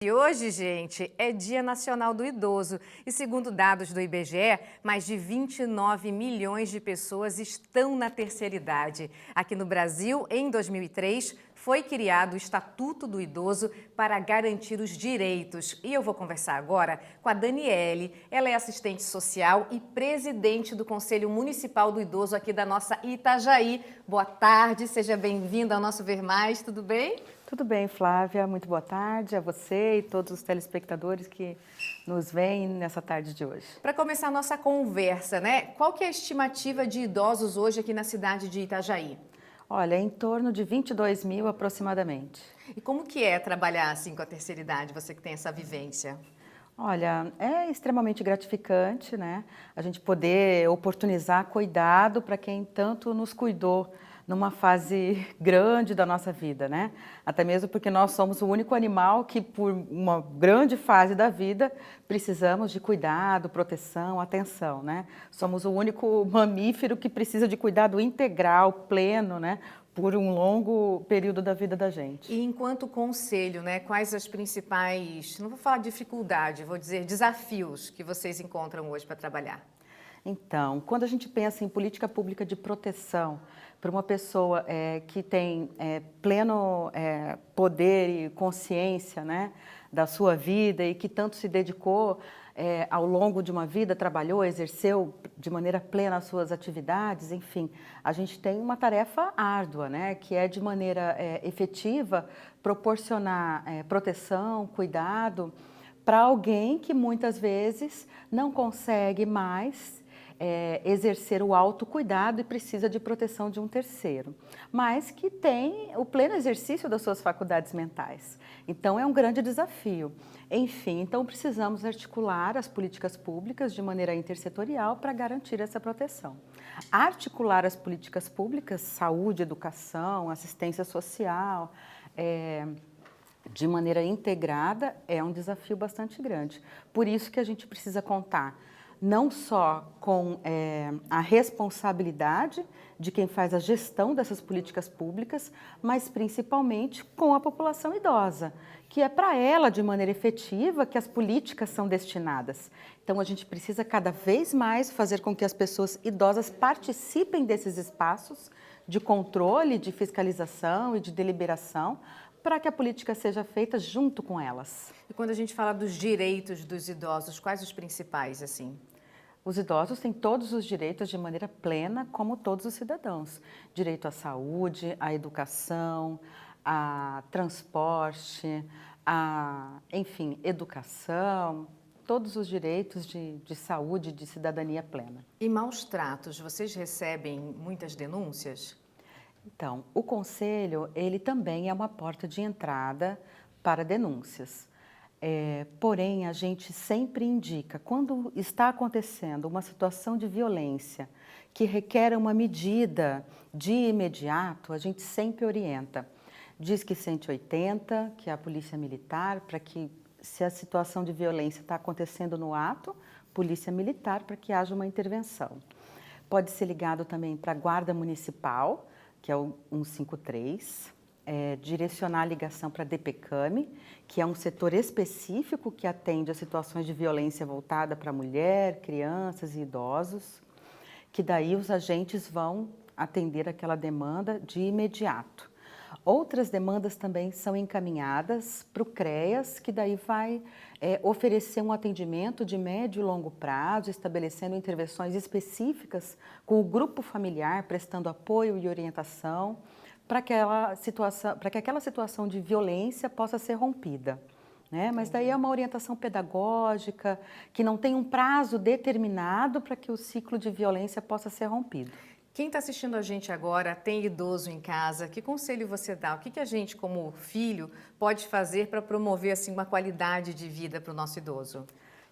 E hoje, gente, é Dia Nacional do Idoso e, segundo dados do IBGE, mais de 29 milhões de pessoas estão na terceira idade. Aqui no Brasil, em 2003, foi criado o Estatuto do Idoso para garantir os direitos. E eu vou conversar agora com a Daniele. Ela é assistente social e presidente do Conselho Municipal do Idoso aqui da nossa Itajaí. Boa tarde, seja bem-vinda ao nosso Ver Mais, tudo bem? Tudo bem, Flávia. Muito boa tarde a você e todos os telespectadores que nos veem nessa tarde de hoje. Para começar a nossa conversa, né? Qual que é a estimativa de idosos hoje aqui na cidade de Itajaí? Olha, em torno de 22 mil aproximadamente. E como que é trabalhar assim com a terceira idade, você que tem essa vivência? Olha, é extremamente gratificante, né? A gente poder oportunizar cuidado para quem tanto nos cuidou numa fase grande da nossa vida, né? Até mesmo porque nós somos o único animal que, por uma grande fase da vida, precisamos de cuidado, proteção, atenção, né? Somos o único mamífero que precisa de cuidado integral, pleno, né? Por um longo período da vida da gente. E enquanto conselho, né, quais as principais, não vou falar dificuldade, vou dizer desafios que vocês encontram hoje para trabalhar? Então, quando a gente pensa em política pública de proteção para uma pessoa que tem pleno poder e consciência, né, da sua vida e que tanto se dedicou ao longo de uma vida, trabalhou, exerceu de maneira plena as suas atividades, enfim, a gente tem uma tarefa árdua, né, que é de maneira efetiva proporcionar proteção, cuidado para alguém que muitas vezes não consegue mais exercer o autocuidado e precisa de proteção de um terceiro, mas que tem o pleno exercício das suas faculdades mentais. Então, é um grande desafio. Enfim, então precisamos articular as políticas públicas de maneira intersetorial para garantir essa proteção. Articular as políticas públicas, saúde, educação, assistência social, de maneira integrada, é um desafio bastante grande. Por isso que a gente precisa contar não só com a responsabilidade de quem faz a gestão dessas políticas públicas, mas principalmente com a população idosa, que é para ela, de maneira efetiva, que as políticas são destinadas. Então, a gente precisa cada vez mais fazer com que as pessoas idosas participem desses espaços de controle, de fiscalização e de deliberação, para que a política seja feita junto com elas. E quando a gente fala dos direitos dos idosos, quais os principais, assim? Os idosos têm todos os direitos de maneira plena, como todos os cidadãos. Direito à saúde, à educação, a transporte, enfim, educação, todos os direitos de saúde, de cidadania plena. E maus tratos, vocês recebem muitas denúncias? Então, o Conselho, ele também é uma porta de entrada para denúncias. Porém, a gente sempre indica, quando está acontecendo uma situação de violência que requer uma medida de imediato, a gente sempre orienta. Diz que 180, que é a Polícia Militar, para que, se a situação de violência está acontecendo no ato, Polícia Militar, para que haja uma intervenção. Pode ser ligado também para a Guarda Municipal, que é o 153, direcionar a ligação para a DPCAM, que é um setor específico que atende a situações de violência voltada para mulher, crianças e idosos, que daí os agentes vão atender aquela demanda de imediato. Outras demandas também são encaminhadas para o CREAS, que daí vai oferecer um atendimento de médio e longo prazo, estabelecendo intervenções específicas com o grupo familiar, prestando apoio e orientação para que aquela situação de violência possa ser rompida, né? Mas daí é uma orientação pedagógica, que não tem um prazo determinado para que o ciclo de violência possa ser rompido. Quem está assistindo a gente agora tem idoso em casa, que conselho você dá? O que a gente, como filho, pode fazer para promover assim, uma qualidade de vida para o nosso idoso?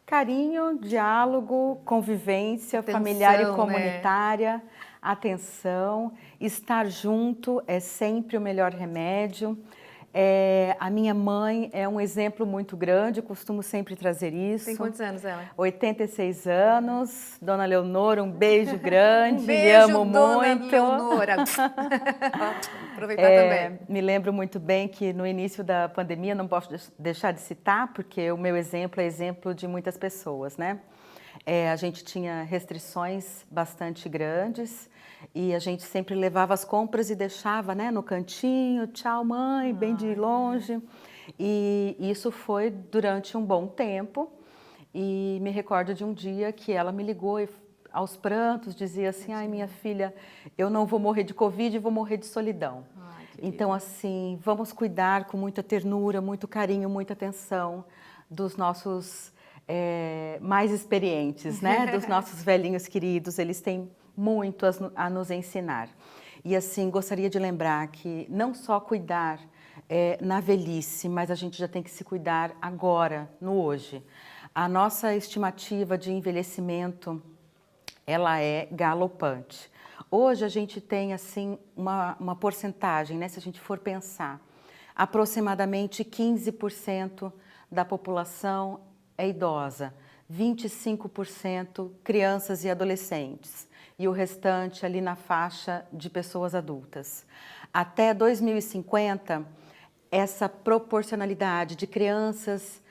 Carinho, diálogo, convivência Atenção, familiar e né? comunitária, atenção, estar junto é sempre o melhor remédio. A minha mãe é um exemplo muito grande, costumo sempre trazer isso. Tem quantos anos ela? 86 anos. Dona Leonora, um beijo grande, Um beijo, lhe amo Dona muito. Leonora. Aproveitar também. Me lembro muito bem que no início da pandemia, não posso deixar de citar, porque o meu exemplo é exemplo de muitas pessoas, né? A gente tinha restrições bastante grandes e a gente sempre levava as compras e deixava, né, no cantinho, tchau mãe, bem de longe. E isso foi durante um bom tempo e me recordo de um dia que ela me ligou e aos prantos dizia assim, ai minha filha, eu não vou morrer de Covid, vou morrer de solidão. Então assim, vamos cuidar com muita ternura, muito carinho, muita atenção dos nossos mais experientes, né? Dos nossos velhinhos queridos, eles têm muito a nos ensinar. E assim, gostaria de lembrar que não só cuidar na velhice, mas a gente já tem que se cuidar agora, no hoje. A nossa estimativa de envelhecimento, ela é galopante. Hoje a gente tem assim uma porcentagem, né? Se a gente for pensar, aproximadamente 15% da população é idosa, 25% crianças e adolescentes e o restante ali na faixa de pessoas adultas. Até 2050, essa proporcionalidade de crianças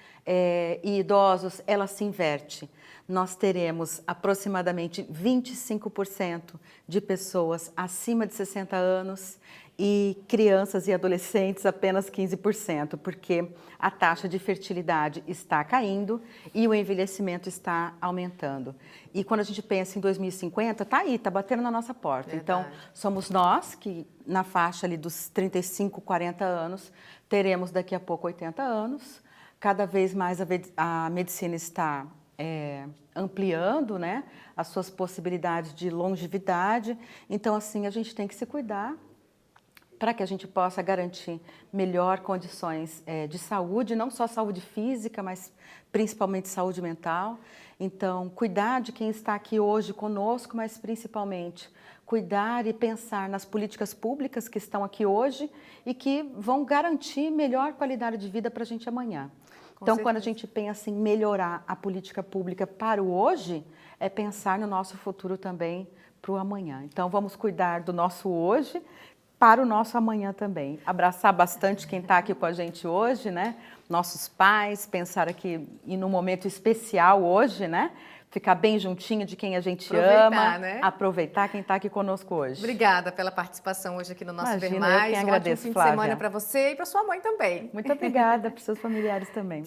e idosos, ela se inverte. Nós teremos aproximadamente 25% de pessoas acima de 60 anos e crianças e adolescentes apenas 15%, porque a taxa de fertilidade está caindo e o envelhecimento está aumentando. E quando a gente pensa em 2050, está aí, está batendo na nossa porta. Verdade. Então, somos nós que, na faixa ali dos 35, 40 anos, teremos daqui a pouco 80 anos. Cada vez mais a medicina está ampliando, né, as suas possibilidades de longevidade. Então, assim, a gente tem que se cuidar para que a gente possa garantir melhor condições de saúde, não só saúde física, mas principalmente saúde mental. Então, cuidar de quem está aqui hoje conosco, mas principalmente cuidar e pensar nas políticas públicas que estão aqui hoje e que vão garantir melhor qualidade de vida para a gente amanhã. Então, quando a gente pensa em melhorar a política pública para o hoje, é pensar no nosso futuro também para o amanhã. Então, vamos cuidar do nosso hoje para o nosso amanhã também. Abraçar bastante quem está aqui com a gente hoje, né? Nossos pais, pensar aqui e num momento especial hoje, né? Ficar bem juntinho de quem a gente ama, né? Aproveitar quem está aqui conosco hoje. Obrigada pela participação hoje aqui no nosso Imagina, Ver Mais. Eu quem agradeço, ótimo fim Flávia. de semana para você e para sua mãe também. Muito obrigada, para os seus familiares também.